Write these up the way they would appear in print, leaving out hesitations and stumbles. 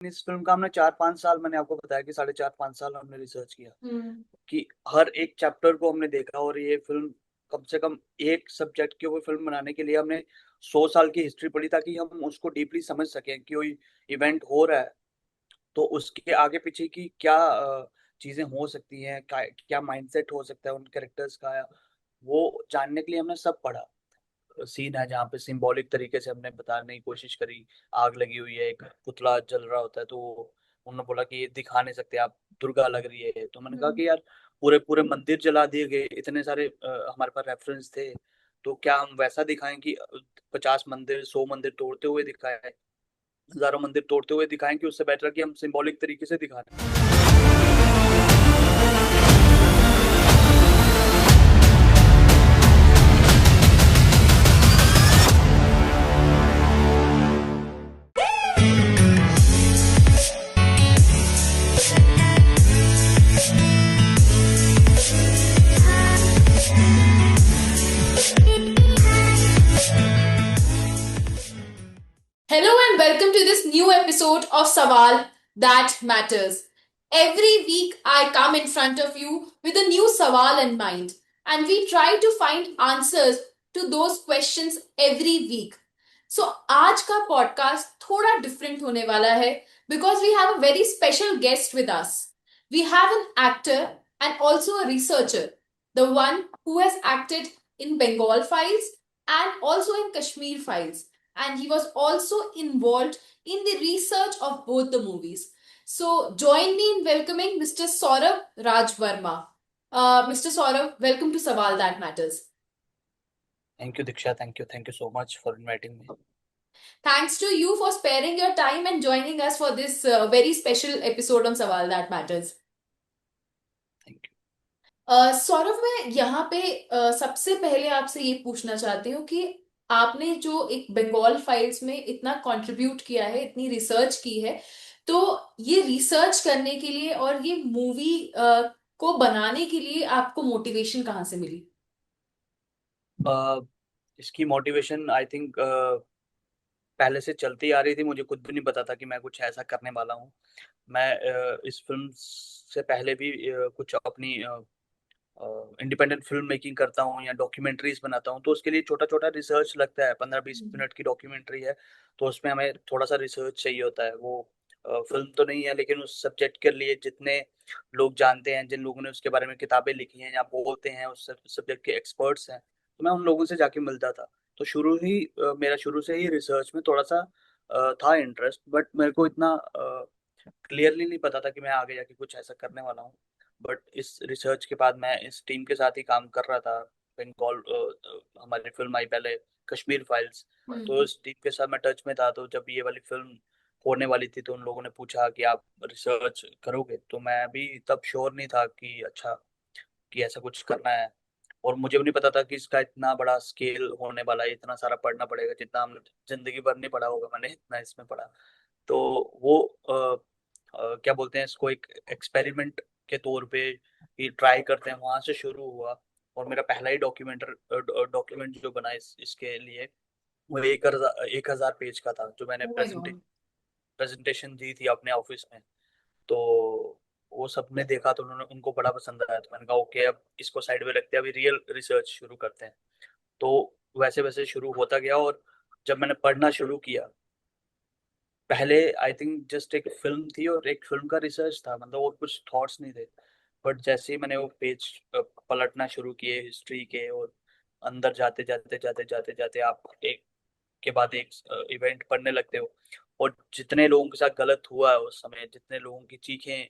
इस फिल्म का हमने 4-5 साल, मैंने आपको बताया कि 4.5-5 साल हमने रिसर्च किया हम्म। कि हर एक चैप्टर को हमने देखा। और ये फिल्म कम से कम एक सब्जेक्ट के ऊपर फिल्म बनाने के लिए हमने 100 साल की हिस्ट्री पढ़ी, ताकि हम उसको डीपली समझ सकें कि कोई इवेंट हो रहा है तो उसके आगे पीछे की क्या चीजें हो सकती हैं, क्या क्या माइंडसेट हो सकता है उन कैरेक्टर्स का, वो जानने के लिए हमने सब पढ़ा। सीन है जहाँ पे सिंबॉलिक तरीके से हमने बताने की कोशिश करी। आग लगी हुई है, एक पुतला जल रहा होता है, तो उन्होंने बोला कि ये दिखा नहीं सकते आप, दुर्गा लग रही है। तो मैंने कहा हम्म। कि यार पूरे पूरे मंदिर जला दिए गए, इतने सारे हमारे पास रेफरेंस थे, तो क्या हम वैसा दिखाएं कि 50 मंदिर 100 मंदिर तोड़ते हुए दिखाएं, हजारों मंदिर तोड़ते हुए दिखाएं, कि उससे बेटर कि हम सिंबॉलिक तरीके से दिखाएं। Hello and welcome to this new episode of Sawal That Matters. Every week I come in front of you with a new Sawal in mind and we try to find answers to those questions every week. So आज का podcast थोड़ा different होने वाला है because we have a very special guest with us. We have an actor and also a researcher, the one who has acted in Bengal Files and also in Kashmir Files, and he was also involved in the research of both the movies. So, join me in welcoming Mr. Saurabh Rajvarma. Mr. Saurabh, welcome to Sawal That Matters. Thank you Diksha, thank you so much for inviting me. Thanks to you for sparing your time and joining us for this very special episode on Sawal That Matters. Thank Saurabh, मैं यहाँ पे सबसे पहले आपसे ये पूछना चाहती हूँ कि आपने जो एक बंगाल फाइल्स में इतना कंट्रीब्यूट किया है, इतनी रिसर्च की है, तो ये रिसर्च करने के लिए और ये मूवी को बनाने के लिए आपको मोटिवेशन कहाँ से मिली? यू। इसकी मोटिवेशन आई थिंक पहले से चलती आ रही थी, मुझे खुद भी नहीं पता था कि मैं कुछ ऐसा करने वाला हूँ। मैं इस फिल्म से पहले भी कुछ अपनी इंडिपेंडेंट फिल्म मेकिंग करता हूँ या डॉक्यूमेंट्रीज बनाता हूँ, तो उसके लिए छोटा छोटा रिसर्च लगता है। 15-20 मिनट की डॉक्यूमेंट्री है तो उसमें हमें थोड़ा सा रिसर्च चाहिए होता है। वो फिल्म तो नहीं है, लेकिन उस सब्जेक्ट के लिए जितने लोग जानते हैं, जिन लोगों ने उसके बारे में किताबें लिखी हैं या बोलते हैं, उस सब्जेक्ट के एक्सपर्ट्स हैं, तो मैं उन लोगों से जाके मिलता था। तो मेरा शुरू से ही रिसर्च में थोड़ा सा था इंटरेस्ट, बट मेरे को इतना क्लियरली नहीं पता था कि मैं आगे जाके कुछ ऐसा करने वाला हूँ। बट इस रिसर्च के बाद मैं इस टीम के साथ ही काम कर रहा था। बंगाल हमारी फिल्म आई पहले, कश्मीर फाइल्स। तो हम्म। इस टीम के साथ मैं टच में था, तो जब ये वाली फिल्म होने वाली थी तो उन लोगों ने पूछा कि आप रिसर्च करोगे, तो मैं भी तब श्योर नहीं था कि अच्छा, कि ऐसा कुछ करना है। और मुझे भी नहीं पता था कि इसका इतना बड़ा स्केल होने वाला है, इतना सारा पढ़ना पड़ेगा जितना हमने जिंदगी भर नहीं पढ़ा होगा, मैंने इतना इसमें पढ़ा। तो वो क्या बोलते हैं इसको, एक एक्सपेरिमेंट के तौर पे ही ट्राई करते हैं, वहां से शुरू हुआ। और मेरा पहला ही डॉक्यूमेंट जो बना इसके लिए, वो 1,000 पेज का था, जो मैंने Oh my God. प्रेजेंटेशन दी थी अपने ऑफिस में। तो वो सबने देखा तो उन्होंने उनको बड़ा पसंद आया, तो मैंने कहा ओके, अब इसको साइड में रखते हैं, अभी रियल रिसर्च शुरू करते हैं। तो वैसे वैसे शुरू होता गया। और जब मैंने पढ़ना शुरू किया, पहले आई थिंक जस्ट एक फिल्म थी और एक फिल्म का रिसर्च था, मतलब और कुछ थॉट्स नहीं थे। बट जैसे ही मैंने वो पेज पलटना शुरू किए हिस्ट्री के, और अंदर जाते जाते जाते जाते जाते आप एक के बाद एक इवेंट पढ़ने लगते हो। और जितने लोगों के साथ गलत हुआ है उस समय, जितने लोगों की चीखें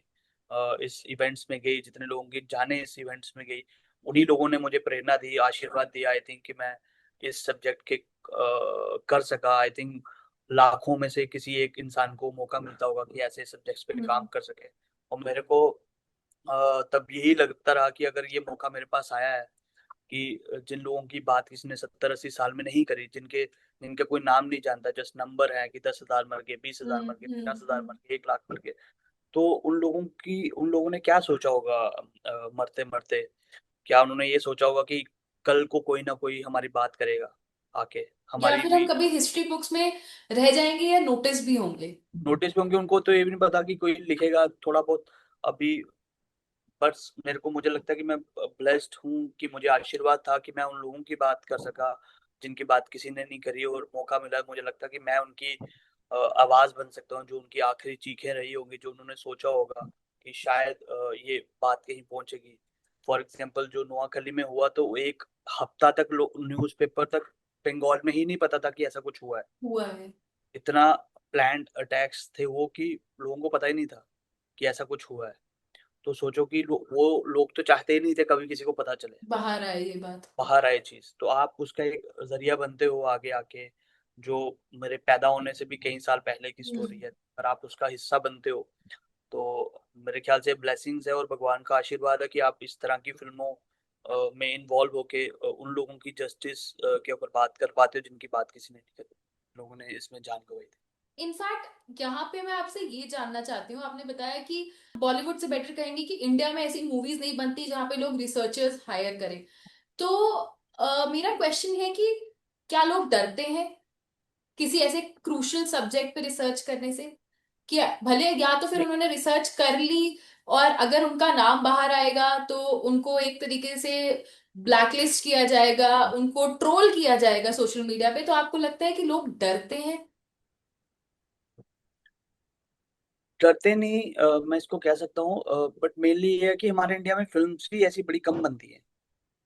इस इवेंट्स में गई, जितने लोगों की जानें इस इवेंट्स में गई, उन्हीं लोगों ने मुझे प्रेरणा दी, आशीर्वाद दिया आई थिंक, कि मैं इस सब्जेक्ट के कर सका। आई थिंक लाखों में से किसी एक इंसान को मौका मिलता होगा कि ऐसे सब्जेक्ट्स पे काम हम्म। कर सके। और मेरे को तब यही लगता रहा कि अगर ये मौका मेरे पास आया है, कि जिन लोगों की बात किसी ने 70-80 साल में नहीं करी, जिनके जिनके कोई नाम नहीं जानता, जस्ट नंबर है कि 10,000 मर गए, 20,000 मर गए, 50,000 मर गए, 1 लाख मर गए, तो उन लोगों ने क्या सोचा होगा मरते मरते? क्या उन्होंने ये सोचा होगा कि कल को कोई ना कोई हमारी बात करेगा? आके या हमारी फिर हम भी कभी हिस्ट्री बुक्स में रह जाएंगे या नोटिस भी होंगे। नोटिस भी होंगे। उनको तो ये भी नहीं पता कि कोई लिखेगा थोड़ा बहुत अभी। बस मेरे को मुझे लगता है कि मैं ब्लेस्ड हूँ कि मुझे आशीर्वाद था कि मैं उन लोगों की बात कर सका जिनकी बात किसी ने नहीं करी, और मौका मिला। मुझे लगता है कि मैं उनकी आवाज बन सकता हूँ, जो उनकी आखिरी चीखें रही होंगी, जो उन्होंने सोचा होगा कि शायद ये बात कहीं पहुंचेगी। फॉर एग्जाम्पल जो नोआखली में हुआ, तो वो एक हफ्ता तक न्यूज़पेपर तक बंगाल में ही नहीं पता था कि ऐसा कुछ हुआ है। हुआ है। इतना प्लान्ड अटैक्स थे वो कि लोगों को पता ही नहीं था कि ऐसा कुछ हुआ है। तो सोचो कि वो लोग तो चाहते ही नहीं थे कभी किसी को पता चले, बाहर आए ये बात। बाहर आए चीज। तो आप उसका एक जरिया बनते हो आगे आके, जो मेरे पैदा होने से भी कई साल पहले की स्टोरी हम्म। है, पर आप उसका हिस्सा बनते हो। तो मेरे ख्याल से ब्लेसिंग्स है और भगवान का आशीर्वाद है कि आप इस तरह की फिल्मों में इन्वॉल्व होके उन लोगों की जस्टिस के ऊपर बात कर पाते हो जिनकी बात किसी ने नहीं करी, लोगों ने इसमें जान गंवाई थी। इनफैक्ट यहाँ पे मैं आपसे ये जानना चाहती हूँ, आपने बताया कि बॉलीवुड से बेटर कहेंगे कि इंडिया में ऐसी मूवीज नहीं बनती जहाँ पे लोग रिसर्चर्स हायर करें। तो मेरा क्वेश्चन है कि क्या लोग डरते हैं किसी ऐसे क्रूशियल सब्जेक्ट पे रिसर्च करने से, कि भले या तो फिर नहीं, उन्होंने रिसर्च कर ली और अगर उनका नाम बाहर आएगा तो उनको एक तरीके से ब्लैकलिस्ट किया जाएगा, उनको ट्रोल किया जाएगा सोशल मीडिया पे, तो आपको लगता है कि लोग डरते हैं? डरते नहीं, मैं इसको कह सकता हूँ, बट मेनली ये है कि हमारे इंडिया में फिल्म्स भी ऐसी बड़ी कम बनती है।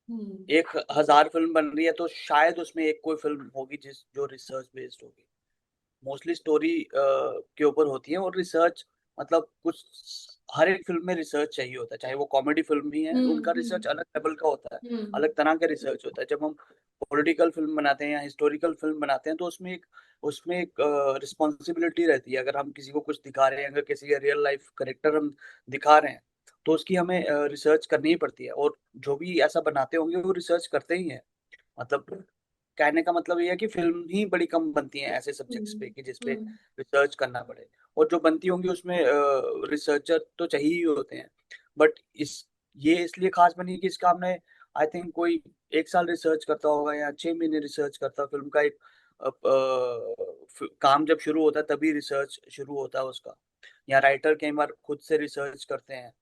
हम्म। 1,000 फिल्म बन रही है तो शायद उसमें एक कोई फिल्म होगी जिस जो रिसर्च बेस्ड होगी। मोस्टली स्टोरी के ऊपर होती है, और रिसर्च मतलब कुछ हर एक फिल्म में रिसर्च चाहिए होता है, चाहे वो कॉमेडी फिल्म भी है, हम्म। उनका हम्म। रिसर्च अलग लेवल का होता है, हम्म। अलग तरह का रिसर्च होता है। जब हम पॉलिटिकल फिल्म बनाते हैं या हिस्टोरिकल फिल्म बनाते हैं तो उसमें एक रिस्पॉन्सिबिलिटी रहती है। अगर हम किसी को कुछ दिखा रहे हैं, अगर किसी का रियल लाइफ करेक्टर हम दिखा रहे हैं, तो उसकी हमें रिसर्च करनी ही पड़ती है। और जो भी ऐसा बनाते होंगे वो रिसर्च करते ही हैं। मतलब कहने का मतलब ये है कि फिल्म ही बड़ी कम बनती हैं ऐसे सब्जेक्ट्स पे हम्म। कि जिसपे हम्म। रिसर्च करना पड़े। और जो बनती होंगी उसमें रिसर्चर तो चाहिए ही होते हैं। बट इस ये इसलिए खास बनी कि इसका हमने आई थिंक कोई 1 साल रिसर्च करता होगा या 6 महीने रिसर्च करता फिल्म का एक काम जब शुरू होता है तभी रिसर्च शुरू होता है उसका। या राइटर कई बार खुद से रिसर्च करते हैं।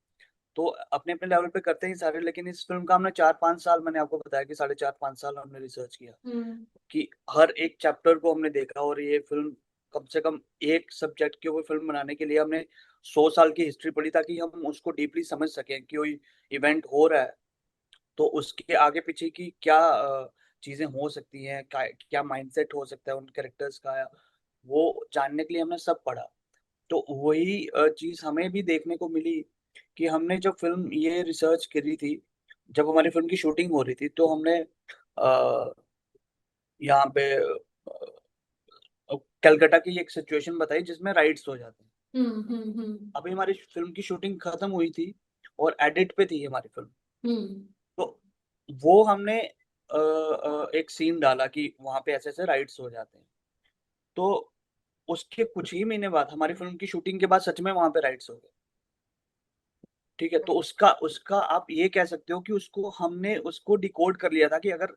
तो अपने अपने लेवल पे करते हैं सारे, लेकिन इस फिल्म का हमने 4-5 साल, मैंने आपको बताया कि 4.5-5 साल हमने रिसर्च किया हम्म। कि हर एक चैप्टर को हमने देखा। और ये फिल्म कम से कम एक सब्जेक्ट के ऊपर फिल्म बनाने के लिए हमने 100 साल की हिस्ट्री पढ़ी, ताकि हम उसको डीपली समझ सकें कि कोई इवेंट हो रहा है तो उसके आगे पीछे की क्या चीजें हो सकती हैं, क्या क्या माइंडसेट हो सकता है उन कैरेक्टर्स का, वो जानने के लिए हमने सब पढ़ा। तो वही चीज हमें भी देखने को मिली कि हमने जब फिल्म ये रिसर्च करी थी, जब हमारी फिल्म की शूटिंग हो रही थी, तो हमने यहाँ पे कलकत्ता की एक सिचुएशन बताई जिसमें राइट्स हो जाते हैं। हम्म। हम्म। अभी हमारी फिल्म की शूटिंग खत्म हुई थी और एडिट पे थी हमारी फिल्म। हम्म। तो वो हमने एक सीन डाला कि वहां पे ऐसे ऐसे राइट्स हो जाते हैं। तो उसके कुछ ही महीने बाद हमारी फिल्म की शूटिंग के बाद सच में वहां पे राइट्स हो गए। ठीक है, तो उसका उसका आप ये कह सकते हो कि उसको हमने उसको डिकोड कर लिया था कि अगर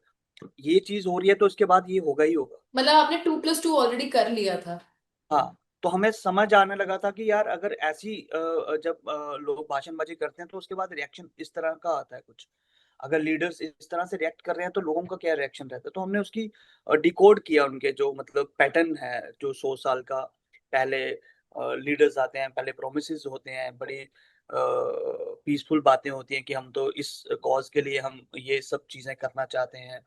ये चीज हो रही है तो उसके बाद ये होगा ही होगा। मतलब आपने 2+2 ऑलरेडी कर लिया था। हाँ, तो हमें समझ आने लगा था कि यार अगर ऐसी जब लोग भाषणबाजी करते हैं तो उसके बाद रिएक्शन इस तरह का आता है कुछ। अगर लीडर्स इस तरह से रिएक्ट कर रहे हैं तो लोगों का क्या रिएक्शन रहता है। तो हमने उसकी डिकोड किया, उनके जो मतलब पैटर्न है, जो 100 साल का पहले लीडर्स आते हैं, पहले प्रोमिस होते हैं, बड़ी पीसफुल बातें होती हैं कि हम तो इस कॉज के लिए हम ये सब चीजें करना चाहते हैं।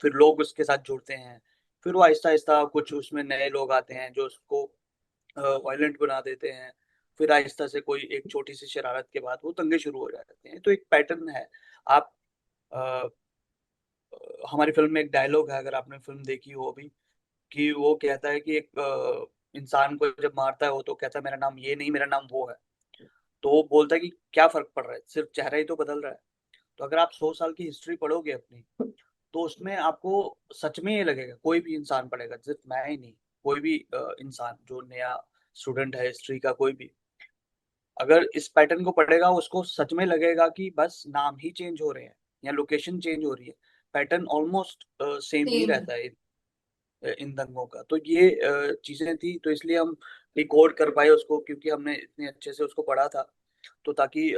फिर लोग उसके साथ जुड़ते हैं। फिर वो आहिस्ता आहिस्ता कुछ उसमें नए लोग आते हैं जो उसको वायलेंट बना देते हैं। फिर आहिस्ता से कोई एक छोटी सी शरारत के बाद वो दंगे शुरू हो जाते हैं। तो एक पैटर्न है। आप अ, हमारी फिल्म में एक डायलॉग है, अगर आपने फिल्म देखी हो अभी, कि वो कहता है कि एक इंसान को जब मारता है वो तो कहता है मेरा नाम ये नहीं, मेरा नाम वो है। तो वो बोलता है कि क्या फर्क पड़ रहा है, सिर्फ चेहरा ही तो बदल रहा है। तो अगर आप 100 साल की हिस्ट्री पढ़ोगे अपनी, तो उसमें आपको सच में ये लगेगा, कोई भी इंसान पढ़ेगा, सिर्फ मैं ही नहीं, कोई भी इंसान जो नया स्टूडेंट है हिस्ट्री का, कोई भी अगर इस पैटर्न को पढ़ेगा उसको सच में लगेगा कि बस नाम ही चेंज हो रहे हैं या लोकेशन चेंज हो रही है, पैटर्न ऑलमोस्ट सेम ही सेम है। रहता है। इन दंगों का। तो ये चीजें थी, तो इसलिए हम रिकॉर्ड कर पाए उसको, क्योंकि हमने इतने अच्छे से उसको पढ़ा था। तो ताकि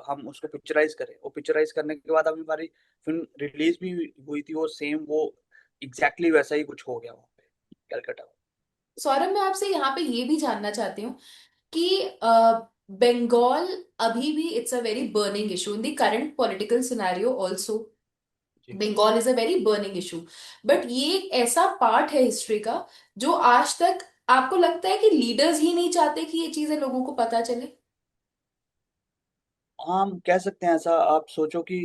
हम उसको पिक्चराइज करें, और पिक्चराइज करने के बाद हमारी फिल्म रिलीज भी हुई थी, और सेम वो एग्जैक्टली वैसा ही कुछ हो गया वहाँ पे कलकत्ता में। सौरभ, मैं आपसे यहाँ पे ये भी जानना चाहती हूँ कि बंगाल अभी भी it's a very burning issue in the current political scenario also. जी। Bengal is a very burning issue, but ये एक ऐसा पार्ट है हिस्ट्री का जो आज तक आपको लगता है कि लीडर्स ही नहीं चाहते कि ये चीजें लोगों को पता चले। हाँ, हम कह सकते हैं ऐसा। आप सोचो कि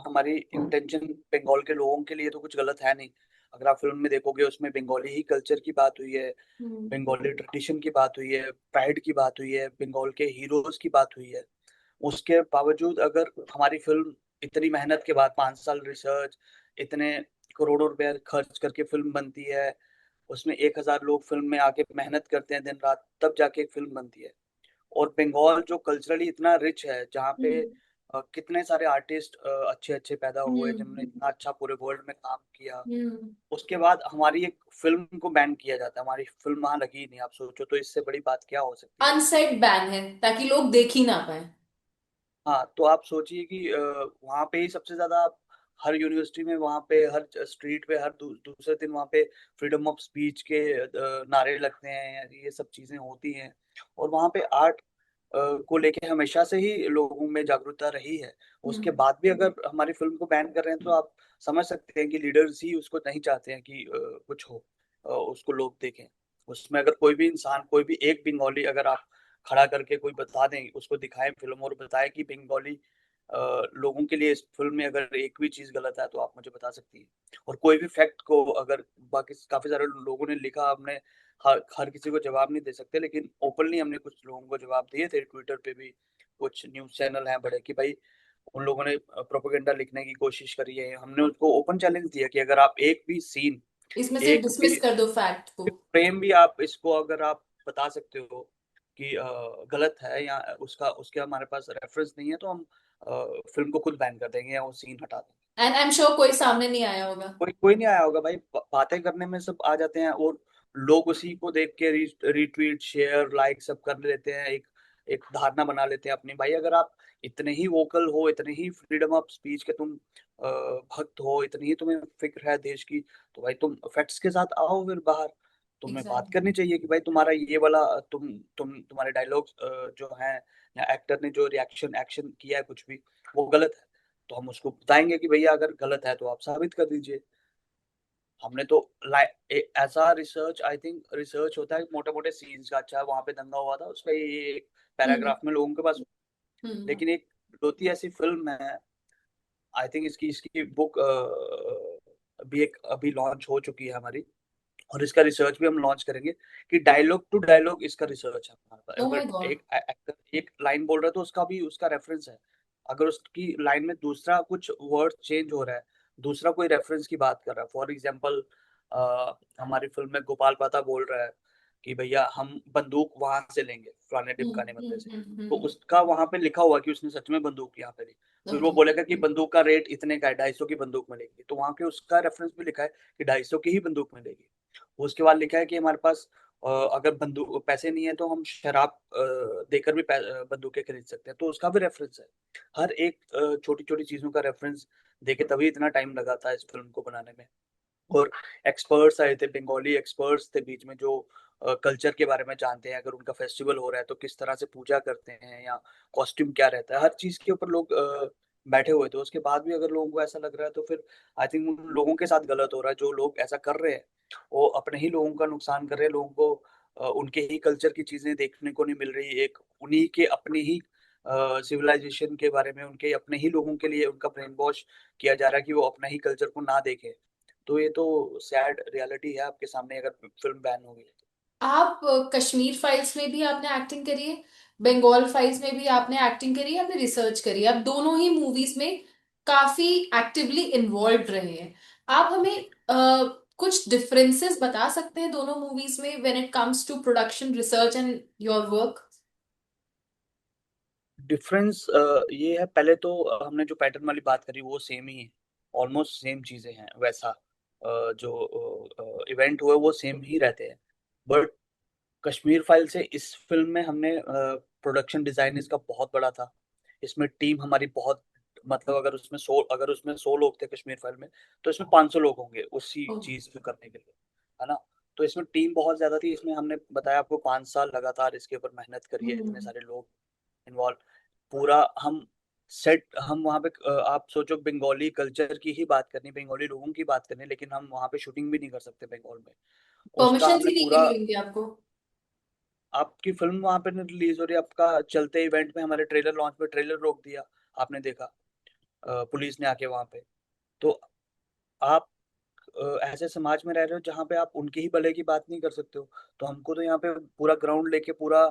हमारी इंटेंशन बंगाल के लोगों के लिए तो कुछ गलत है नहीं। अगर आप फिल्म में देखोगे, उसमें बंगाली ही कल्चर की बात हुई है, हम्म। बंगाली ट्रेडिशन की बात हुई है, प्राइड की बात हुई है, बंगाल के हीरोज की बात हुई है। उसके बावजूद अगर हमारी फिल्म इतनी मेहनत के बाद, 5 साल रिसर्च, इतने करोड़ों रुपए खर्च करके फिल्म बनती है, उसमें 1,000 लोग फिल्म में आके मेहनत करते हैं दिन रात, तब जाके एक फिल्म बनती है। और बंगाल जो कल्चरली इतना रिच है, जहाँ पे हम्म। कितने सारे आर्टिस्ट अच्छे अच्छे पैदा हुए, जिन्होंने हम्म। इतना अच्छा पूरे वर्ल्ड में काम किया, हम्म। उसके बाद हमारी एक फिल्म को बैन किया जाता है, हमारी फिल्म वहां लगी ही नहीं। आप सोचो, तो इससे बड़ी बात क्या हो सकती है। अनसेट बैन है ताकि लोग देख ही ना पाए। हाँ, तो आप सोचिए कि वहाँ पे ही सबसे ज्यादा आप, हर यूनिवर्सिटी में, वहाँ पे हर स्ट्रीट पे, हर दूसरे दिन वहाँ पे फ्रीडम ऑफ स्पीच के नारे लगते हैं, ये सब चीजें होती हैं। और वहाँ पे आर्ट को लेके हमेशा से ही लोगों में जागरूकता रही है। उसके हम्म। बाद भी अगर हमारी फिल्म को बैन कर रहे हैं, तो आप समझ सकते हैं कि लीडर्स ही उसको नहीं चाहते हैं कि कुछ हो, उसको लोग देखें। उसमें अगर कोई भी इंसान, कोई भी एक बंगाली अगर आप खड़ा करके कोई बता दें, उसको दिखाएं फिल्म, और बताए कि बंगाली लोगों के लिए इस फिल्म में अगर एक भी चीज गलत है, तो आप मुझे बता सकती हैं। और कोई भी फैक्ट को अगर, बाकी काफी सारे लोगों ने लिखा, हमने हर किसी को जवाब नहीं दे सकते, लेकिन ओपनली हमने कुछ लोगों को जवाब दिए थे। ट्विटर पे भी कुछ न्यूज चैनल हैं बड़े, कि भाई उन लोगों ने प्रोपेगेंडा लिखने की कोशिश करी है। हमने उसको ओपन चैलेंज दिया कि अगर आप एक भी सीन, इसमें से एक भी डिसमिस कर दो फैक्ट को। फ्रेम भी आप इसको अगर आप बता सकते हो कि गलत है, या उसका उसके हमारे पास रेफरेंस नहीं है, तो हम फिल्म को खुद बैन कर देंगे या वो सीन हटा देंगे। एंड आई एम श्योर कोई सामने नहीं आया होगा। कोई कोई नहीं आया होगा भाई, बातें करने में सब आ जाते हैं, और लोग उसी को देख के रीट्वीट, शेयर, लाइक सब कर लेते हैं, एक एक धारणा बना लेते हैं अपनी। भाई अगर आप इतने ही वोकल हो, इतने ही फ्रीडम ऑफ स्पीच के तुम भक्त हो, इतनी ही तुम्हें फिक्र है देश की, तो भाई तुम फैक्ट्स के साथ आओ फिर बाहर। तुम्हें बात एग्जैक्टली। करनी चाहिए कि भाई तुम्हारा ये वाला, तुम्हारे डायलॉग जो हैं, या एक्टर ने जो रिएक्शन एक्शन किया है कुछ भी, वो गलत है। तो हम उसको बताएंगे कि भैया अगर गलत है तो आप साबित कर दीजिए। हमने तो ऐसा रिसर्च, आई थिंक रिसर्च होता है मोटे मोटे सीन्स का। अच्छा, वहां पे दंगा हुआ था, उसका ये एक हम्म। पैराग्राफ में लोगों के पास। हम्म। लेकिन एक होती ऐसी फिल्म है, आई थिंक इसकी इसकी बुक अभी अभी लॉन्च हो चुकी है हमारी, और इसका रिसर्च भी हम लॉन्च करेंगे, कि डायलॉग टू डायलॉग इसका रिसर्च है हमारे पास। ओ माय अगर गॉड। एक एक्टर एक लाइन बोल रहा है, तो उसका भी उसका रेफरेंस है। अगर उसकी लाइन में दूसरा कुछ वर्ड चेंज हो रहा है, दूसरा कोई रेफरेंस की बात कर रहा है, फॉर एग्जाम्पल हमारी फिल्म में गोपाल पाता बोल रहा है कि भैया हम बंदूक वहां से लेंगे, फलाने ढिमकाने बंदे से, तो उसका वहां पे लिखा हुआ कि उसने सच में बंदूक यहाँ पे ली। फिर वो ओके। बोलेगा कि बंदूक का रेट इतने का है, 250 की बंदूक मिलेगी, तो वहां पे उसका रेफरेंस भी लिखा है कि 250 की ही बंदूक मिलेगी। उसके बाद लिखा है कि हमारे पास अगर बंदूक पैसे नहीं है, तो हम शराब देकर भी बंदूकें खरीद सकते हैं, तो उसका भी रेफरेंस है। हर एक छोटी छोटी चीजों का रेफरेंस देके तभी इतना टाइम लगा था इस फिल्म को बनाने में। और एक्सपर्ट्स आए थे, बंगाली एक्सपर्ट्स थे बीच में, जो कल्चर के बारे में जानते हैं। अगर उनका फेस्टिवल हो रहा है तो किस तरह से पूजा करते हैं, या कॉस्ट्यूम क्या रहता है, हर चीज के ऊपर लोग बैठे हुए थे। उसके बाद भी अगर लोगों को ऐसा लग रहा है, तो फिर आई थिंक उन लोगों के साथ गलत हो रहा है। जो लोग ऐसा कर रहे हैं, वो अपने ही लोगों का नुकसान कर रहे हैं। लोगों को उनके ही कल्चर की चीजें देखने को नहीं मिल रही, एक उन्हीं के अपने ही सिविलाइजेशन के बारे में, उनके अपने ही लोगों के लिए उनका ब्रेन वॉश किया जा रहा है कि वो अपने ही कल्चर को ना देखें। तो ये तो सैड रियलिटी है आपके सामने, अगर फिल्म बैन हो गई तो। आप कश्मीर फाइल्स में भी आपने एक्टिंग करी है, बंगाल फाइल्स में भी आपने एक्टिंग करी है, आपने रिसर्च करी है, आप दोनों ही मूवीज में काफी एक्टिवली इन्वॉल्व रहे हैं। आप हमें कुछ डिफरेंसेस बता सकते हैं दोनों मूवीज में when it comes to production, research and your work. Difference ये है, पहले तो हमने जो पैटर्न वाली बात करी वो सेम ही है, ऑलमोस्ट सेम चीजें हैं वैसा। जो इवेंट हुए वो सेम ही रहते हैं। बट कश्मीर फाइल से इस फिल्म में हमने प्रोडक्शन डिजाइन इसका बहुत बड़ा था। इसमें टीम हमारी बहुत, मतलब अगर उसमें 100 लोग थे कश्मीर फाइल में, तो इसमें 500 लोग होंगे उसी ओह। चीज को करने के लिए, है ना। तो इसमें टीम बहुत ज्यादा थी। इसमें हमने बताया आपको 5 साल लगातार इसके ऊपर मेहनत करी है, इतने हम्म। सारे लोग इन्वॉल्व। पूरा हम वहाँ पे आप सोचो, बंगाली कल्चर की ही बात करनी, बंगाली लोगों की बात करनी, लेकिन हम वहाँ पे शूटिंग भी नहीं कर सकते बंगाल में। उसका परमिशन हमने ही नहीं पूरा, मिलेंगे आपको? आपकी फिल्म वहां पे रिलीज हो रही है, आपका चलते इवेंट में हमारे ट्रेलर लॉन्च पे ट्रेलर रोक दिया, आपने देखा, पुलिस ने आके वहां पे। तो आप ऐसे समाज में रह रहे हो जहाँ पे आप उनके ही भले की बात नहीं कर सकते हो। तो हमको तो यहाँ पे पूरा ग्राउंड लेके पूरा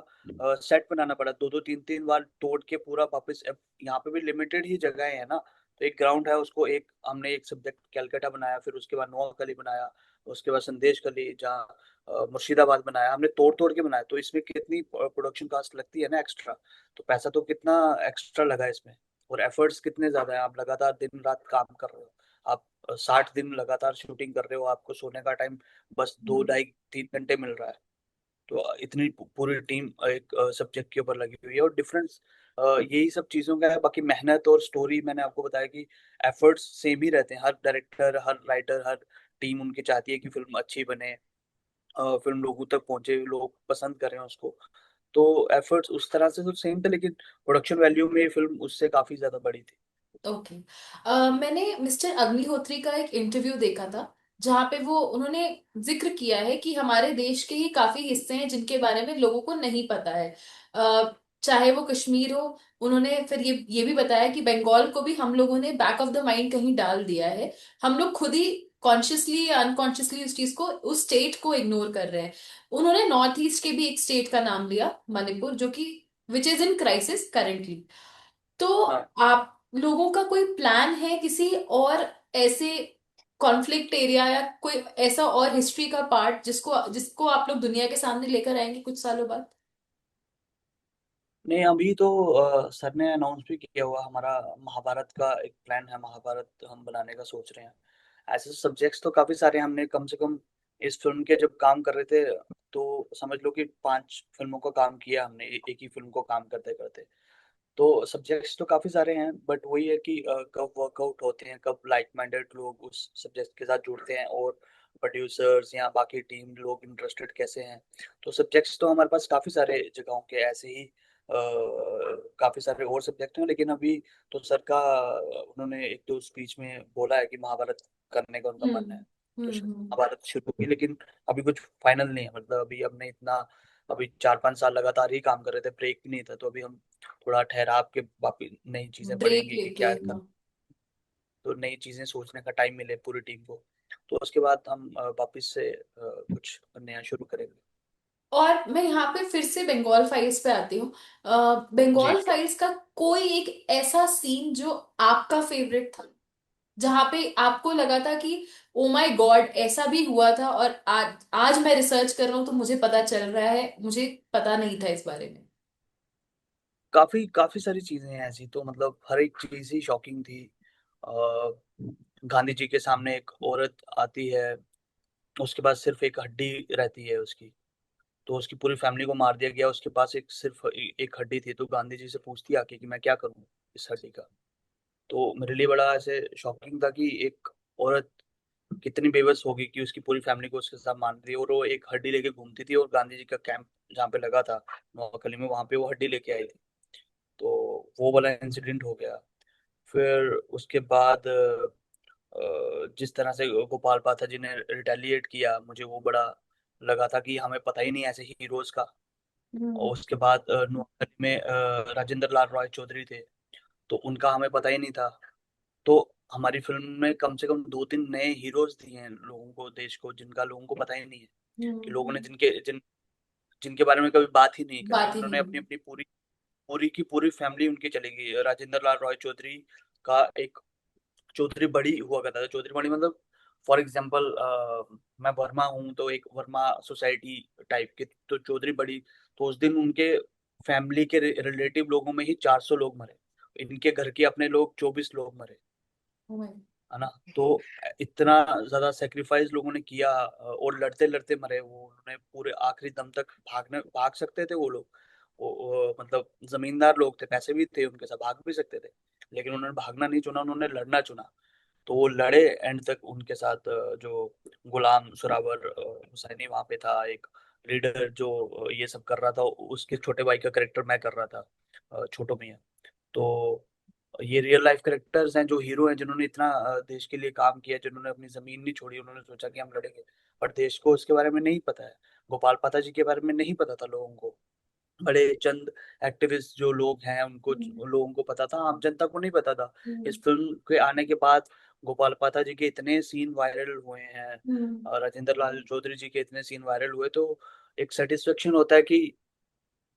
सेट बनाना पड़ा, दो दो तीन तीन बार तोड़ के पूरा वापस। अब यहाँ पे भी लिमिटेड ही जगह है ना, तो एक ग्राउंड है, उसको एक हमने एक सब्जेक्ट कैलकाटा बनाया, फिर उसके बाद नोआखली बनाया, उसके बाद संदेश कली, जहाँ मुर्शिदाबाद बनाया, हमने तोड़ तोड़ के बनाया। तो इसमें कितनी प्रोडक्शन कास्ट लगती है ना एक्स्ट्रा, तो पैसा तो कितना एक्स्ट्रा लगा इसमें, और एफर्ट्स कितने ज्यादा है। आप लगातार दिन रात काम कर रहे हो, आप 60 दिन लगातार शूटिंग कर रहे हो, आपको सोने का टाइम बस दो हम्म। ढाई 3 घंटे मिल रहा है। तो इतनी पूरी टीम एक सब्जेक्ट के ऊपर लगी हुई है, और डिफरेंस यही सब चीजों का है। बाकी मेहनत और स्टोरी मैंने आपको बताया कि एफर्ट्स सेम ही रहते हैं। हर डायरेक्टर, हर राइटर, हर टीम उनकी चाहती है कि फिल्म अच्छी बने, फिल्म लोगों तक पहुंचे, लोग पसंद करें उसको। तो एफर्ट्स उस तरह से तो सेम थे, लेकिन प्रोडक्शन वैल्यू में ये फिल्म उससे काफी ज्यादा बड़ी थी। ओके। मैंने मिस्टर अग्निहोत्री का एक इंटरव्यू देखा था, जहाँ पे वो उन्होंने जिक्र किया है कि हमारे देश के ही काफी हिस्से हैं जिनके बारे में लोगों को नहीं पता है। चाहे वो कश्मीर हो, उन्होंने फिर ये भी बताया कि बंगाल को भी हम लोगों ने बैक ऑफ द माइंड कहीं डाल दिया है। हम लोग खुद ही कॉन्शियसली या अनकॉन्शियसली उस चीज को, उस स्टेट को इग्नोर कर रहे हैं। उन्होंने नॉर्थ ईस्ट के भी एक स्टेट का नाम लिया, मणिपुर, जो कि which is in crisis currently. तो हाँ। आप लोगों का कोई प्लान है किसी और ऐसे कॉन्फ्लिक्ट एरिया या कोई ऐसा और हिस्ट्री का पार्ट जिसको जिसको आप लोग दुनिया के सामने लेकर आएंगे कुछ सालों बाद? नहीं, अभी तो सर ने अनाउंस भी किया हुआ, हमारा महाभारत का एक प्लान है, महाभारत हम बनाने का सोच रहे हैं। ऐसे सब्जेक्ट्स तो काफी सारे हमने कम से कम इस फिल्म के जब काम कर रहे थे, तो समझ लो कि 5 फिल्मों का काम किया हमने, एक ही फिल्म को काम करते करते। तो सब्जेक्ट्स तो काफी सारे हैं, बट वही है कि कब वर्कआउट होते हैं, कब लाइक माइंडेड लोग उस सब्जेक्ट के साथ जुड़ते हैं, और प्रोड्यूसर्स या बाकी टीम लोग इंटरेस्टेड कैसे हैं। तो सब्जेक्ट्स तो हमारे पास काफी सारे जगहों के ऐसे ही काफी सारे और सब्जेक्ट हैं, लेकिन अभी तो सर का उन्होंने एक तो स्पीच में बोला है कि महाभारत करने का उनका मन है। हम्म। तो हम्म। महाभारत शुरू की, लेकिन अभी कुछ फाइनल नहीं है। मतलब अभी हमने इतना, अभी 4-5 साल लगातार ही काम कर रहे थे, ब्रेक भी नहीं था, तो अभी हम थोड़ा ठहराव के वापिस नई चीजें ब्रेक पढ़ेंगे कि लेके क्या हाँ। कर, तो नई चीजें सोचने का टाइम मिले पूरी टीम को। तो उसके बाद हम वापिस से कुछ नया शुरू करेंगे। और मैं यहाँ पे फिर से बंगाल फाइल्स पे आती हूँ। जी। बंगाल फाइल्स का कोई एक ऐसा सीन जो आपका फेवरेट था, जहां पे आपको लगा था कि ओ माय गॉड ऐसा भी हुआ था, और आज आज मैं रिसर्च कर रहा हूँ तो मुझे पता चल रहा है, मुझे पता नहीं था इस बारे में। काफी काफी सारी चीजें हैं ऐसी, तो मतलब हर एक चीज ही शॉकिंग थी। अ, गांधी जी के सामने एक औरत आती है, उसके पास सिर्फ एक हड्डी रहती है उसकी, तो उसकी पूरी फैमिली को मार दिया गया, उसके पास एक सिर्फ एक हड्डी थी। तो गांधी जी से पूछती है आके कि मैं क्या करूं इस हड्डी का। तो मेरे लिए बड़ा ऐसे शॉकिंग था कि एक औरत कितनी बेबस होगी कि उसकी पूरी फैमिली को उसके साथ मार दी, और वो एक हड्डी लेके घूमती थी, और गांधी जी का कैंप जहाँ पे लगा था नोआखली में, वहां पे वो हड्डी लेके आई थी। तो वो वाला इंसिडेंट हो गया। फिर उसके बाद जिस तरह से गोपाल पाठक जी ने रिटेलिएट किया, मुझे वो बड़ा लगा था कि हमें पता ही नहीं ऐसे हीरोज का। हम्म। और उसके बाद नोआखली में राजेंद्र लाल रॉय चौधरी थे, तो उनका हमें पता ही नहीं था। तो हमारी फिल्म में कम से कम 2-3 नए हीरोज दिए हैं लोगों को, देश को, जिनका लोगों को पता ही नहीं है, कि लोगों ने हम्म। जिनके बारे में कभी बात ही नहीं करी। बात ही उन्होंने नहीं अपनी हुई। अपनी पूरी पूरी की पूरी फैमिली उनकी चली गई। राजेंद्र लाल रॉय चौधरी का एक चौधरी बड़ी हुआ करता था, चौधरी बड़ी मतलब, फॉर एग्जाम्पल मैं वर्मा हूँ, तो एक वर्मा सोसाइटी टाइप के, तो चौधरी बड़ी। तो उस दिन उनके फैमिली के रिलेटिव लोगों में ही 400 लोग मरे, इनके घर के अपने लोग 24 लोग मरे। Oh my- है ना। तो इतना ज्यादा सेक्रीफाइस लोगों ने किया, और लड़ते लड़ते मरे वो, उन्होंने पूरे आखिरी दम तक भाग सकते थे वो लोग। मतलब जमींदार लोग थे, पैसे भी थे उनके साथ, भाग भी सकते थे, लेकिन उन्होंने भागना नहीं चुना, उन्होंने लड़ना चुना। तो वो लड़े एंड तक उनके साथ। जो गुलाम सुरावर हुसैनी वहां पे था, एक लीडर जो ये सब कर रहा था, उसके छोटे भाई का करेक्टर मैं कर रहा था, छोटो मियां। तो ये रियल लाइफ करेक्टर्स हैं जो हीरो हैं, जिन्होंने इतना देश के लिए काम किया, जिन्होंने अपनी जमीन नहीं छोड़ी, उन्होंने सोचा कि हम लड़ेंगे। पर देश को उसके बारे में नहीं पता है। गोपाल पाता जी के बारे में नहीं पता था लोगों को। बड़े चंद एक्टिविस्ट जो लोग हैं उनको, हम्म, लोगों को पता था, आम जनता को नहीं पता था। हम्म, इस फिल्म के आने के बाद गोपाल पाता जी के इतने सीन वायरल हुए हैं, हम्म। और राजेंद्र लाल चौधरी जी के इतने सीन वायरल हुए, तो एक सेटिस्फेक्शन होता है कि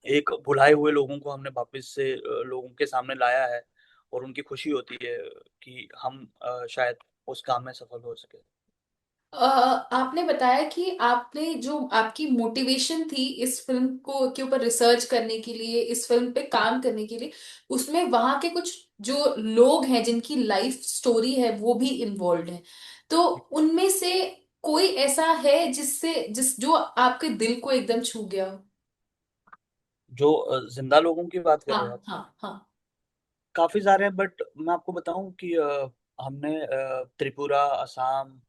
एक भुलाए हुए लोगों को हमने वापस से लोगों के सामने लाया है, और उनकी खुशी होती है कि हम शायद उस काम में सफल हो सके। आपने बताया कि आपने जो आपकी मोटिवेशन थी इस फिल्म को के ऊपर रिसर्च करने के लिए, इस फिल्म पे काम करने के लिए, उसमें वहां के कुछ जो लोग हैं जिनकी लाइफ स्टोरी है वो भी इन्वॉल्व है। तो उनमें से कोई ऐसा है जिस जो आपके दिल को एकदम छू गया हो? जो जिंदा लोगों की बात कर हाँ, रहे हो आप? हाँ, हाँ। काफी सारे हैं, बट मैं आपको बताऊं कि हमने त्रिपुरा, असम,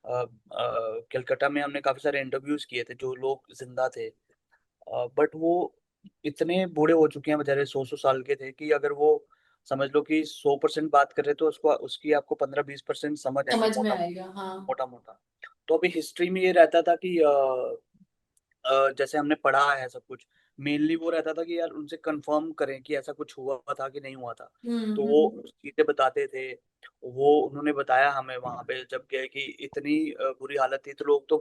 कलकत्ता में हमने काफी सारे इंटरव्यूज किए थे, जो लोग जिंदा थे। बट वो इतने बूढ़े हो चुके हैं बेचारे, 100 100 साल के थे, कि अगर वो समझ लो कि 100% बात कर रहे, तो उसको उसकी आपको 15 20% समझ आएगी, समझ में मोटा आएगा, हाँ। मोटा मोटा। तो अभी हिस्ट्री में ये रहता था कि जैसे हमने पढ़ा है सब कुछ, मेनली वो रहता था कि यार उनसे कंफर्म करें कि ऐसा कुछ हुआ था कि नहीं हुआ था। हम्म, तो वो हम्म, चीजें बताते थे। वो उन्होंने बताया हमें वहां पे जब गए कि इतनी बुरी हालत थी, तो लोग तो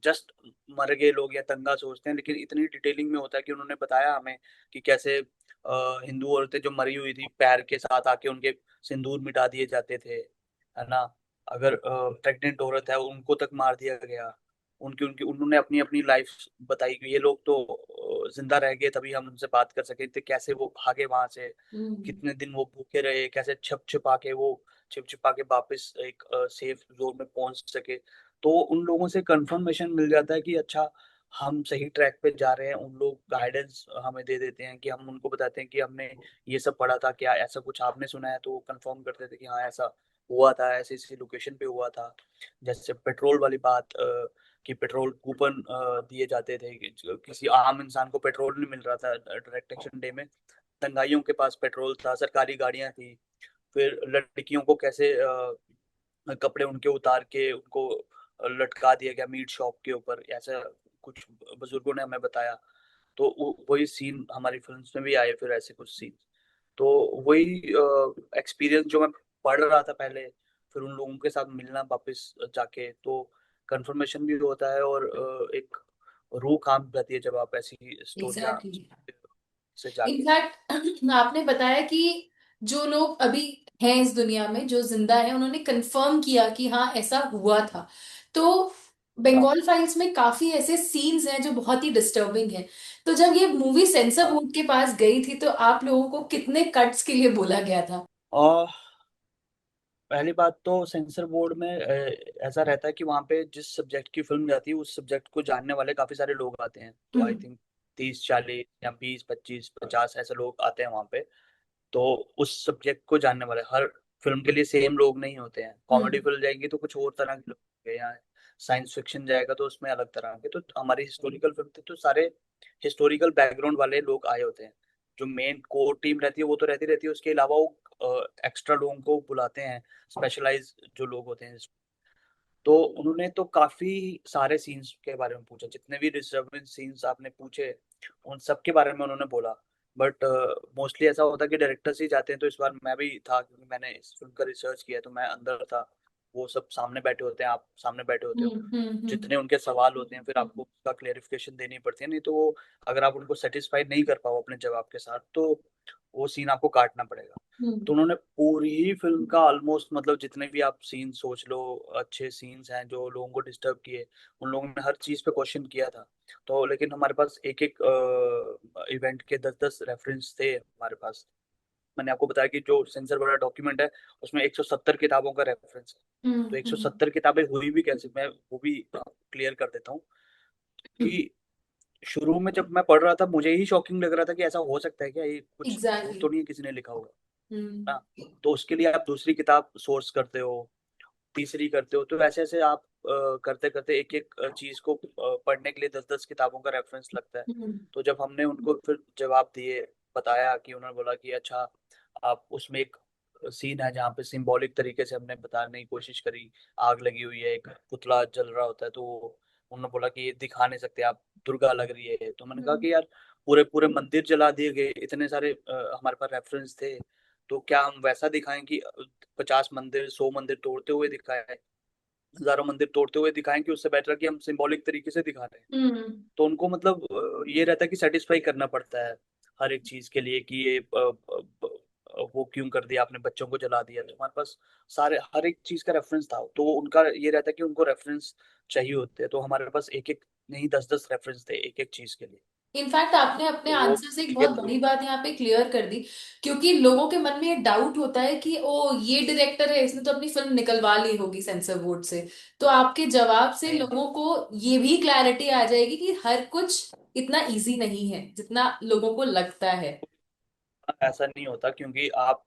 जस्ट मर गए लोग या दंगा सोचते हैं, लेकिन इतनी डिटेलिंग में होता है कि उन्होंने बताया हमें कि कैसे हिंदू औरतें जो मरी हुई थी, पैर के साथ आके उनके सिंदूर मिटा दिए जाते थे, है ना। अगर प्रेग्नेंट औरत है उनको तक मार दिया गया। उनकी उनकी उन्होंने अपनी अपनी लाइफ बताई कि ये लोग तो जिंदा रह गए तभी हम उनसे बात कर सके थे, कैसे वो भागे वहां से, हम्म, कितने दिन वो भूखे रहे, कैसे छिप छिपा के वापस एक सेफ जोन में पहुंच सके। तो उन लोगों से कंफर्मेशन मिल जाता है कि अच्छा, हम सही ट्रैक पे जा रहे हैं। उन लोग गाइडेंस हमें दे देते हैं, कि हम उनको बताते हैं कि हमने ये सब पढ़ा था, क्या ऐसा कुछ आपने सुना है, तो वो कंफर्म करते थे कि हाँ ऐसा हुआ था, ऐसी ऐसी लोकेशन पे हुआ था। जैसे पेट्रोल वाली बात, कि पेट्रोल कूपन दिए जाते थे, कि किसी आम इंसान को पेट्रोल नहीं मिल रहा था डायरेक्ट एक्शन डे में, दंगाइयों के पास पेट्रोल था, सरकारी गाड़ियां थी। फिर लड़कियों को कैसे कपड़े उनके उतार के उनको लटका दिया गया मीट शॉप के ऊपर, ऐसा कुछ बुजुर्गों ने हमें बताया। तो वही सीन हमारी फिल्म्स में भी आए, फिर ऐसे कुछ सीन। तो वही एक्सपीरियंस जो मैं पढ़ रहा था पहले, फिर उन लोगों के साथ मिलना वापस जाके, तो कंफर्मेशन भी होता है, और एक रूह काम जाती है जब आप ऐसी स्टोरियां एग्जैक्टली। से जाके। इनफैक्ट आपने बताया कि जो लोग अभी हैं इस दुनिया में जो जिंदा हैं उन्होंने कंफर्म किया कि हाँ ऐसा हुआ था। तो हाँ, बंगाल फाइल्स में काफी ऐसे सीन्स हैं जो बहुत ही डिस्टर्बिंग हैं। तो जब ये मूवी सेंसर हाँ। बोर्ड के पास गई थी तो आप लोगों को कितने कट्स के लिए बोला गया था? और पहली बात तो सेंसर बोर्ड में ऐसा रहता है कि वहाँ पे जिस सब्जेक्ट की फिल्म जाती है, उस सब्जेक्ट को जानने वाले काफी सारे लोग आते हैं। तो आई हम्म, थिंक 30 40 या 20 25 50 ऐसे लोग आते हैं वहाँ पे। तो उस सब्जेक्ट को जानने वाले हर फिल्म के लिए सेम लोग नहीं होते हैं। कॉमेडी हम्म, फिल्म जाएंगी तो कुछ और तरह के लोग होंगे, या साइंस फिक्शन जाएगा तो उसमें अलग तरह के। तो हमारी हिस्टोरिकल फिल्म थी, तो सारे हिस्टोरिकल बैकग्राउंड वाले लोग आए होते हैं। जो मेन कोर टीम रहती है वो तो रहती रहती है, उसके अलावा वो एक्स्ट्रा लोगों को बुलाते हैं, स्पेशलाइज जो लोग होते हैं। तो उन्होंने तो काफी सारे सीन्स के बारे में पूछा, जितने भी डिस्टर्बिंग सीन्स आपने पूछे उन सब के बारे में उन्होंने बोला। बट मोस्टली ऐसा होता है कि डायरेक्टर्स ही जाते हैं, तो इस बार मैं भी था, क्योंकि मैंने इस फिल्म का रिसर्च किया, तो मैं अंदर था। वो सब सामने बैठे होते हैं, आप सामने बैठे होते हो, हम्म, हम्म, जितने उनके सवाल होते हैं फिर आपको उसका क्लेरिफिकेशन देनी पड़ती है। नहीं तो वो, अगर आप उनको सेटिस्फाई नहीं कर पाओ अपने जवाब के साथ, तो वो सीन आपको काटना पड़ेगा। हम्म, तो उन्होंने पूरी ही फिल्म का ऑलमोस्ट, मतलब जितने भी आप सीन सोच लो, अच्छे सीन्स हैं जो लोगों को डिस्टर्ब किए, उन लोगों ने हर चीज पे क्वेश्चन किया था। तो लेकिन हमारे पास एक एक इवेंट के 10 10 रेफरेंस थे हमारे पास। मैंने आपको बताया कि जो सेंसर वाला डॉक्यूमेंट है उसमें 170 किताबों का रेफरेंस है। तो हम्म। 170 किताबें हुई भी कैसे, मैं वो भी क्लियर कर देता हूँ कि शुरू में जब मैं पढ़ रहा था मुझे ही शॉकिंग लग रहा था कि ऐसा हो सकता है क्या, ये कुछ झूठ एग्जैक्टली। तो नहीं है किसी ने लिखा होगा हम्म। ना। तो उसके लिए आप दूसरी किताब सोर्स करते हो, तीसरी करते हो, तो ऐसे ऐसे आप करते करते एक एक चीज को पढ़ने के लिए 10-10 किताबों का रेफरेंस लगता है। हम्म। तो जब हमने उनको फिर जवाब दिए, बताया कि उन्होंने बोला कि अच्छा, आप उसमें एक सीन है जहाँ पे सिंबॉलिक तरीके से हमने बताने की कोशिश करी, आग लगी हुई है, एक पुतला जल रहा होता है, तो उन्होंने बोला कि ये दिखा नहीं सकते आप, दुर्गा लग रही है। तो मैंने कहा हम्म। कि यार पूरे पूरे मंदिर जला दिए गए, इतने सारे हमारे पास रेफरेंस थे, तो क्या हम वैसा दिखाएं कि 50 मंदिर 100 मंदिर तोड़ते हुए दिखाए, हजारों मंदिर तोड़ते हुए दिखाएं, कि उससे बेटर कि हम सिंबॉलिक तरीके से दिखा रहे हैं। हम्म। तो उनको मतलब ये रहता है कि सेटिस्फाई करना पड़ता है हर एक चीज के लिए कि ये वो क्यों कर दिया आपने, बच्चों को जला दिया। तो हमारे पास सारे हर एक चीज का रेफरेंस था, तो उनका ये रहता है कि उनको रेफरेंस चाहिए होते हैं, तो हमारे पास एक एक नहीं 10-10 रेफरेंस थे एक एक चीज के लिए। इनफैक्ट आपने अपने तो वो आंसर से एक बहुत क्लियर बड़ी बात यहाँ पे क्लियर कर दी, क्योंकि लोगों के मन में ये डाउट होता है कि ओ ये डायरेक्टर है, इसने तो अपनी फिल्म निकलवा ली होगी सेंसर बोर्ड से। तो आपके जवाब से नहीं, लोगों को ये भी क्लैरिटी आ जाएगी कि हर कुछ इतना इजी नहीं है जितना लोगों को लगता है। ऐसा नहीं होता, क्योंकि आप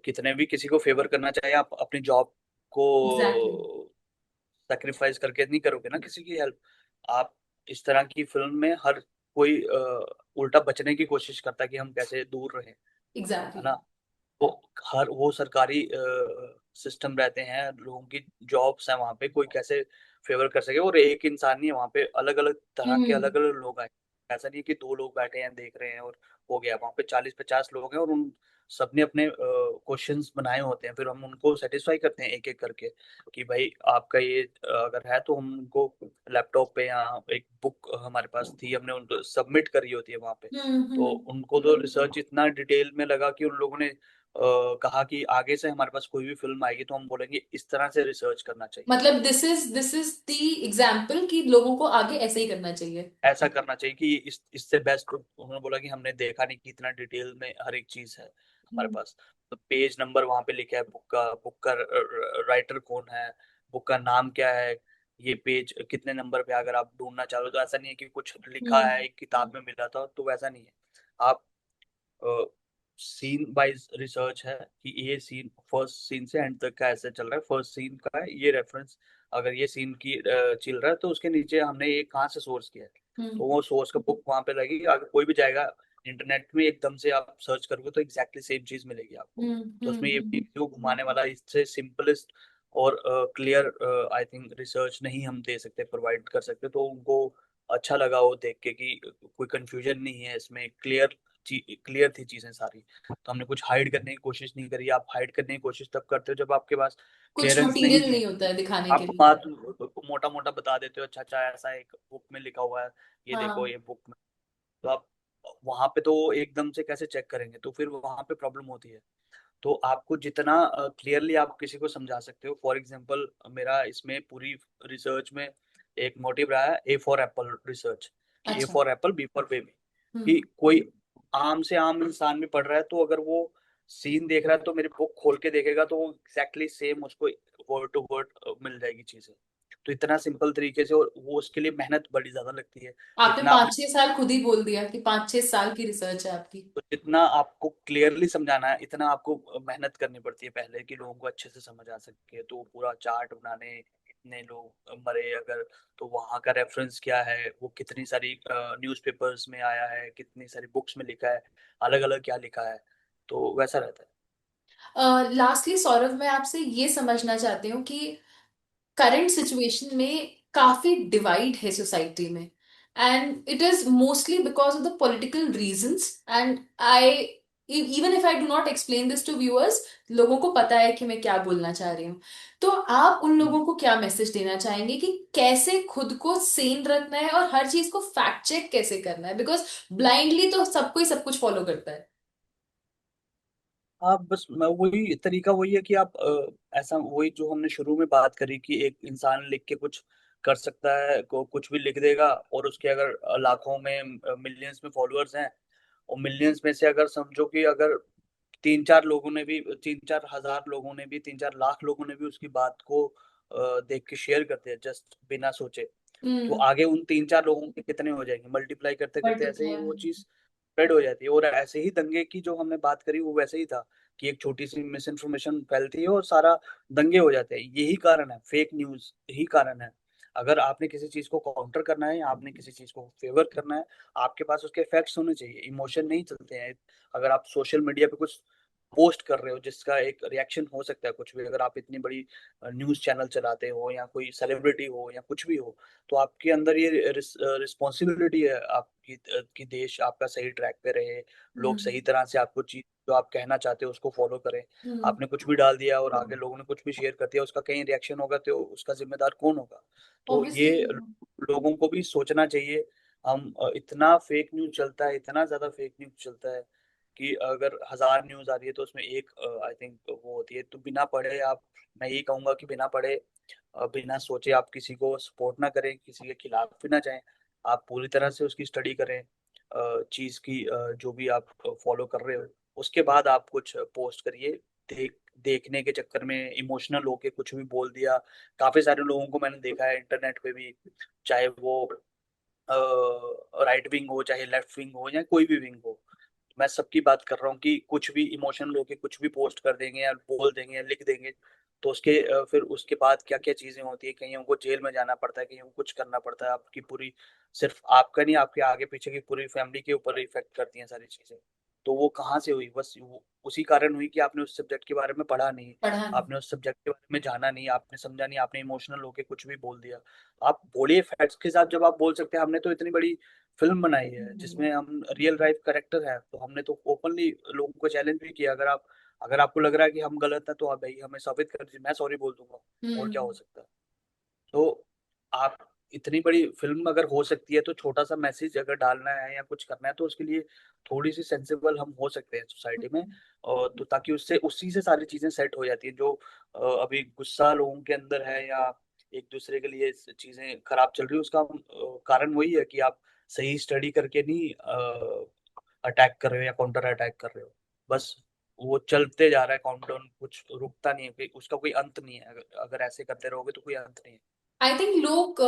कितने भी किसी को फेवर करना चाहे, आप अपनी जॉब को एग्जैक्टली। सेक्रीफाइस करके नहीं करोगे ना किसी की हेल्प। आप इस तरह की फिल्म में हर कोई उल्टा बचने की कोशिश करता है कि हम कैसे दूर रहें, है एग्जैक्टली। ना। वो हर वो सरकारी सिस्टम रहते हैं, लोगों की जॉब्स हैं वहां पे, कोई कैसे फेवर कर सके। और एक इंसान नहीं है वहां पे, अलग अलग तरह के हम्म। अलग अलग लोग आए। ऐसा नहीं है कि दो लोग बैठे हैं देख रहे हैं और हो गया, वहां पे 40-50 लोग हैं और उन सबने अपने क्वेश्चंस बनाए होते हैं, फिर हम उनको सेटिस्फाई करते हैं एक एक करके कि भाई आपका ये अगर है तो हम उनको लैपटॉप पे या एक बुक हमारे पास थी, हमने उनको सबमिट करी होती है वहां पे। तो हम्म। उनको तो रिसर्च इतना डिटेल में लगा कि उन लोगों ने कहा कि आगे से हमारे पास कोई भी फिल्म आएगी तो हम बोलेंगे इस तरह से रिसर्च करना चाहिए, मतलब दिस इज द एग्जाम्पल कि लोगों को आगे ऐसे ही करना चाहिए। ऐसा करना चाहिए कि इससे बेस्ट। उन्होंने बोला कि हमने देखा नहीं कि इतना डिटेल में हर एक चीज है हमारे हम्म। पास। तो पेज नंबर वहां पे लिखा है बुक का राइटर कौन है, बुक का नाम क्या है, ये पेज कितने नंबर पे, अगर आप ढूंढना चाहो तो। ऐसा नहीं है कि कुछ लिखा है हम्म। एक किताब में मिला था, तो वैसा नहीं है। आप सीन वाइज रिसर्च है कि ये सीन फर्स्ट सीन से एंड तक का ऐसे चल रहा है, फर्स्ट सीन का है ये रेफरेंस, अगर ये सीन की चल रहा है तो उसके नीचे हमने ये कहाँ से सोर्स किया है। तो हम्म। वो सोर्स का बुक वहां पे लगेगी, अगर कोई भी जाएगा इंटरनेट में एकदम से आप सर्च करोगे तो एग्जैक्टली सेम चीज मिलेगी आपको। हम्म। तो उसमें ये हम्म। वीडियो घुमाने वाला इससे सिंपलेस्ट और क्लियर आई थिंक रिसर्च नहीं हम दे सकते, प्रोवाइड कर सकते। तो उनको अच्छा लगा वो देख के कि कोई कंफ्यूजन नहीं है इसमें, क्लियर थी चीजें सारी। तो हमने कुछ हाइड करने की कोशिश नहीं करी। आप हाइड करने की कोशिश तब करते हो जब आपके पास कुछ क्लियरेंस नहीं मटेरियल है। नहीं होता है दिखाने के आप लिए। बात मोटा मोटा बता देते हो, अच्छा अच्छा ऐसा एक बुक में लिखा हुआ है, ये देखो हाँ। ये बुक में। तो आप वहां पे तो एकदम से कैसे चेक करेंगे, तो फिर वहां पे प्रॉब्लम होती है। तो आपको जितना क्लियरली आप किसी को समझा सकते हो, फॉर एग्जांपल मेरा इसमें पूरी रिसर्च में एक मोटिव रहा है, ए फॉर एप्पल रिसर्च, कि ए अच्छा। For apple B for baby. कि हम्म। कोई आम से आम इंसान भी पढ़ रहा है तो अगर वो सीन देख रहा है तो मेरी बुक खोल के देखेगा तो वो एग्जैक्टली सेम उसको वर्ड टू वर्ड मिल जाएगी चीजें। तो इतना सिंपल तरीके से, और वो उसके लिए मेहनत बड़ी ज्यादा लगती है। आपने जितना आपने 5-6 साल खुद ही बोल दिया कि 5-6 साल की रिसर्च है आपकी। तो जितना आपको क्लियरली समझाना है इतना आपको मेहनत करनी पड़ती है पहले, कि लोगों को अच्छे से समझ आ सके। तो पूरा चार्ट बनाने, कितने लोग मरे अगर, तो वहाँ का रेफरेंस क्या है, वो कितनी सारी न्यूज़पेपर्स में आया है, कितनी सारी बुक्स में लिखा है, अलग अलग क्या लिखा है, तो वैसा रहता है। लास्टली सौरभ, मैं आपसे ये समझना चाहती हूँ कि करंट सिचुएशन में काफी डिवाइड है सोसाइटी में, and it is mostly because of the political reasons. And I, even if I do not explain this to viewers, लोगों को पता है कि मैं क्या बोलना चाह रही हूँ। तो आप उन हम्म। लोगों को क्या मैसेज देना चाहेंगे कि कैसे खुद को सेन रखना है और हर चीज को फैक्ट चेक कैसे करना है, बिकॉज ब्लाइंडली तो सब कोई सब कुछ फॉलो करता है। आप बस वही तरीका वही है कि आप ऐसा वही जो हमने शुरू में बात करी कि एक इंसान लिख के कुछ कर सकता है, कुछ भी लिख देगा, और उसके अगर लाखों में मिलियंस में फॉलोअर्स हैं, और मिलियंस में से अगर समझो कि अगर 3-4 हजार लोगों ने भी 3-4 लाख लोगों ने भी उसकी बात को देख के शेयर कर दिया जस्ट बिना सोचे, तो हम्म। आगे उन 3-4 लोगों के कितने हो जाएंगे, मल्टीप्लाई करते करते ऐसे ही मल्टीप्लाई। वो चीज स्प्रेड हो जाती है। और ऐसे ही दंगे की जो हमने बात करी वो वैसे ही था कि एक छोटी सी मिस इन्फॉर्मेशन फैलती है और सारा दंगे हो जाते हैं। यही कारण है, फेक न्यूज ही कारण है। अगर आपने किसी चीज को काउंटर करना है या आपने किसी चीज को फेवर करना है, आपके पास उसके फैक्ट्स होने चाहिए, इमोशन नहीं चलते हैं। अगर आप सोशल मीडिया पे कुछ पोस्ट कर रहे हो जिसका एक रिएक्शन हो सकता है कुछ भी, अगर आप इतनी बड़ी न्यूज चैनल चलाते हो या कोई सेलिब्रिटी हो या कुछ भी हो, तो आपके अंदर ये रिस्पॉन्सिबिलिटी है आपकी कि देश आपका सही ट्रैक पे रहे, लोग सही हम्म। तरह से आपको चीज जो आप कहना चाहते हो उसको फॉलो करें। हम्म। आपने कुछ भी डाल दिया और आगे लोगों ने कुछ भी शेयर कर दिया, उसका कहीं रिएक्शन होगा तो उसका जिम्मेदार कौन होगा? तो ये ऑब्वियसली। लोगों को भी सोचना चाहिए। हम इतना फेक न्यूज चलता है, इतना ज्यादा फेक न्यूज चलता है कि अगर 1000 न्यूज आ रही है तो उसमें एक आई थिंक वो होती है। तो बिना पढ़े आप, मैं यही कहूंगा कि बिना पढ़े बिना सोचे आप किसी को सपोर्ट ना करें, किसी के खिलाफ भी ना जाएं। आप पूरी तरह से उसकी स्टडी करें, चीज की जो भी आप फॉलो कर रहे हो, उसके बाद आप कुछ पोस्ट करिए। देखने के चक्कर में इमोशनल होके कुछ भी बोल दिया। काफी सारे लोगों को मैंने देखा है इंटरनेट पे भी, चाहे वो राइट विंग हो चाहे लेफ्ट विंग हो या कोई भी विंग हो, मैं सबकी बात कर रहा हूँ कि कुछ भी इमोशनल होके कुछ भी पोस्ट कर देंगे या बोल देंगे या लिख देंगे, तो उसके फिर उसके बाद क्या क्या चीजें होती है, कहीं उनको जेल में जाना पड़ता है, कहीं उनको कुछ करना पड़ता है। आपकी पूरी, सिर्फ आपका नहीं, आपके आगे पीछे की पूरी फैमिली के ऊपर इफेक्ट करती हैं सारी चीजें। तो वो कहाँ से हुई? बस उसी कारण हुई कि आपने उस सब्जेक्ट के बारे में पढ़ा नहीं, पढ़ा नहीं। आपने उस सब्जेक्ट के बारे में जाना नहीं, आपने समझा नहीं, आपने इमोशनल होके कुछ भी बोल दिया। आप बोलिए फैक्ट्स के साथ, जब आप बोल सकते हैं हमने तो इतनी बड़ी फिल्म बनाई है जिसमें हम रियल लाइफ करेक्टर है, तो हमने तो ओपनली लोगों को चैलेंज भी किया। अगर आपको लग रहा है कि हम गलत हैं तो आप भाई हमें साबित कर दीजिए, मैं सॉरी बोल दूंगा, और क्या हो हम्म। सकता है? तो आप, इतनी बड़ी फिल्म अगर हो सकती है तो छोटा सा मैसेज अगर डालना है या कुछ करना है तो उसके लिए थोड़ी सी सेंसिबल हम हो सकते हैं सोसाइटी में। और तो ताकि उससे उसी से सारी चीजें सेट हो जाती है जो अभी गुस्सा लोगों के अंदर है या एक दूसरे के लिए चीजें खराब चल रही है, उसका कारण वही है कि आप सही स्टडी करके नहीं अटैक कर रहे हो या काउंटर अटैक कर रहे हो। बस वो चलते जा रहा है काउंटडाउन, कुछ रुकता नहीं है, उसका कोई अंत नहीं है। अगर ऐसे करते रहोगे तो कोई अंत नहीं है। आई थिंक लोग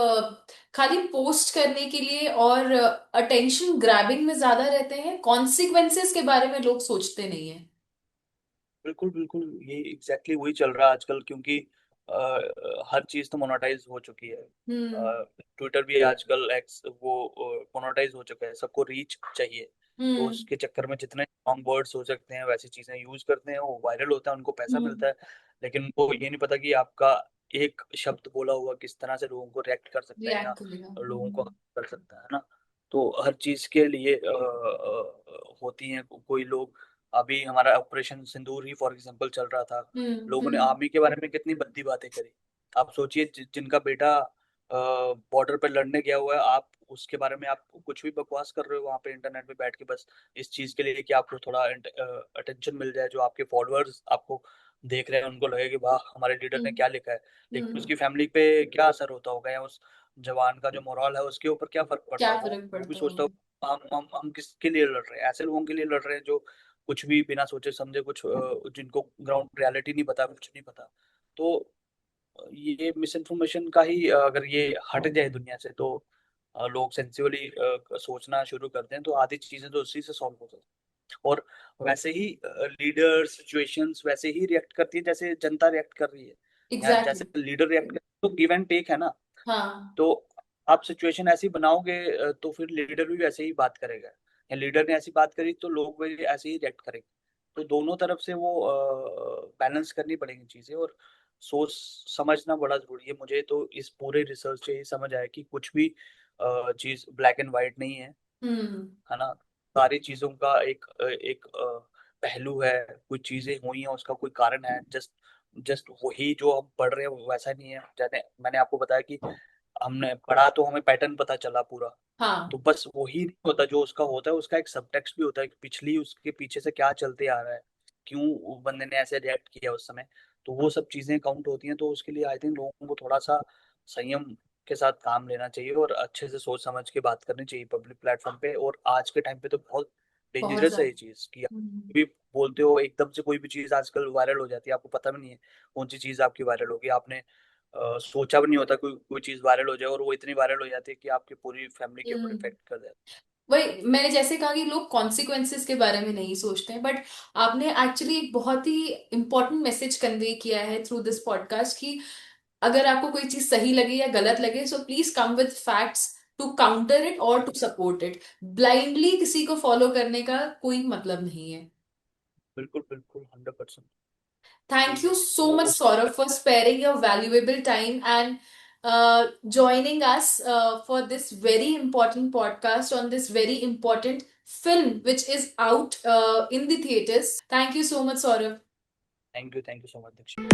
खाली पोस्ट करने के लिए और अटेंशन ग्रैबिंग में ज्यादा रहते हैं, कॉन्सिक्वेंसेस के बारे में लोग सोचते नहीं है। बिल्कुल बिल्कुल, ये एग्जैक्टली वही चल रहा है आजकल, क्योंकि हर चीज तो मोनेटाइज हो चुकी है। हम्म। ट्विटर भी आजकल एक्स वो मोनेटाइज हो चुका है, सबको रीच चाहिए। तो हम्म। उसके चक्कर में जितने रॉन्ग वर्ड्स हो सकते हैं वैसी चीजें यूज करते हैं, वो वायरल होता है, उनको पैसा हम्म। मिलता है। लेकिन उनको ये नहीं पता कि आपका एक शब्द बोला हुआ किस तरह से लोगों को रिएक्ट कर सकता है या रिएक्ट करेगा। लोगों को कर सकता है ना। तो हर चीज के लिए होती हैं कोई लोग। अभी हमारा operation Sindoor he for example चल रहा था, हम्म। लोगों ने हम्म। आर्मी के बारे में कितनी भद्दी बातें करी। आप सोचिए जिनका बेटा बॉर्डर पे लड़ने गया हुआ है, आप उसके बारे में आप कुछ भी बकवास कर रहे हो वहां पे इंटरनेट पे बैठ के, बस इस चीज के लिए कि आपको थोड़ा अटेंशन मिल जाए। जो आपके फॉलोअर्स आपको देख रहे हैं उनको लगे कि वाह हमारे लीडर ने हम्म। क्या लिखा है, लेकिन हम्म। उसकी फैमिली पे क्या असर होता होगा या उस जवान का जो मोरल है उसके ऊपर क्या फर्क पड़ता क्या होगा। फर्क वो भी पड़ता सोचता होगा। होगा हम किसके लिए लड़ रहे हैं? ऐसे लोगों के लिए लड़ रहे हैं जो कुछ भी बिना सोचे समझे, कुछ जिनको ग्राउंड रियलिटी नहीं पता, कुछ नहीं पता। तो ये मिस इन्फॉर्मेशन का ही अगर ये हट जाए दुनिया से तो लोग सेंसिबली सोचना शुरू करते हैं तो आधी चीजें तो उसी से सॉल्व हो जाती हैं। और वैसे ही लीडर सिचुएशंस वैसे ही रिएक्ट करती है जैसे जनता रिएक्ट कर रही है। या एग्जैक्टली जैसे लीडर रिएक्ट कर तो गिव एंड टेक है ना। हाँ। तो आप सिचुएशन ऐसी बनाओगे तो फिर लीडर भी वैसे ही बात करेगा, या लीडर ने ऐसी बात करी तो लोग भी ऐसे ही रिएक्ट करेंगे। तो दोनों तरफ से वो बैलेंस करनी पड़ेंगी चीजें, और सोच समझना बड़ा जरूरी है। मुझे तो इस पूरे रिसर्च से ये समझ आया कि कुछ भी चीज ब्लैक एंड व्हाइट नहीं हम्म। है ना। सारी चीजों का एक पहलू है, कुछ चीजें हुई हैं उसका कोई कारण है। जस्ट जस्ट वही जो हम पढ़ रहे हैं वो वैसा नहीं है। जैसे मैंने आपको बताया कि हमने पढ़ा तो हमें पैटर्न पता चला पूरा, तो हाँ। बस वही नहीं होता जो उसका होता है, उसका एक सबटेक्स्ट भी होता है कि पिछली उसके पीछे से क्या चलते आ रहा है, क्यों वो बंदे ने ऐसे रिएक्ट किया उस समय। तो वो सब चीजें काउंट होती हैं। तो उसके लिए आई थिंक लोगों को थोड़ा सा संयम के साथ काम लेना चाहिए और अच्छे से सोच समझ के बात करनी चाहिए पब्लिक प्लेटफॉर्म पे। और आज के टाइम पे तो बहुत बहुत डेंजरस है ज्यादा। ये चीज कि आप भी बोलते हो एकदम से कोई भी चीज आजकल वायरल हो जाती है, आपको पता भी नहीं है कौन सी चीज आपकी वायरल होगी। आपने सोचा भी नहीं होता कोई कोई चीज वायरल हो जाए, और वो इतनी वायरल हो जाती है कि आपकी पूरी फैमिली के ऊपर हम्म। इफेक्ट कर जाती वही मैंने जैसे कहा कि लोग कॉन्सिक्वेंसेस के बारे में नहीं सोचते हैं, बट आपने एक्चुअली एक बहुत ही इंपॉर्टेंट मैसेज कन्वे किया है थ्रू दिस पॉडकास्ट कि अगर आपको कोई चीज सही लगे या गलत लगे, so please come with facts to counter it और टू सपोर्ट इट। ब्लाइंडली किसी को फॉलो करने का कोई मतलब नहीं है। है। बिल्कुल बिल्कुल 100%। Thank यही you है so तो much, उस Saurabh, for sparing your valuable time and joining us for this very important podcast on this very important film, which is out in the theaters. Thank you so much, Saurabh. Thank you so much Dixit.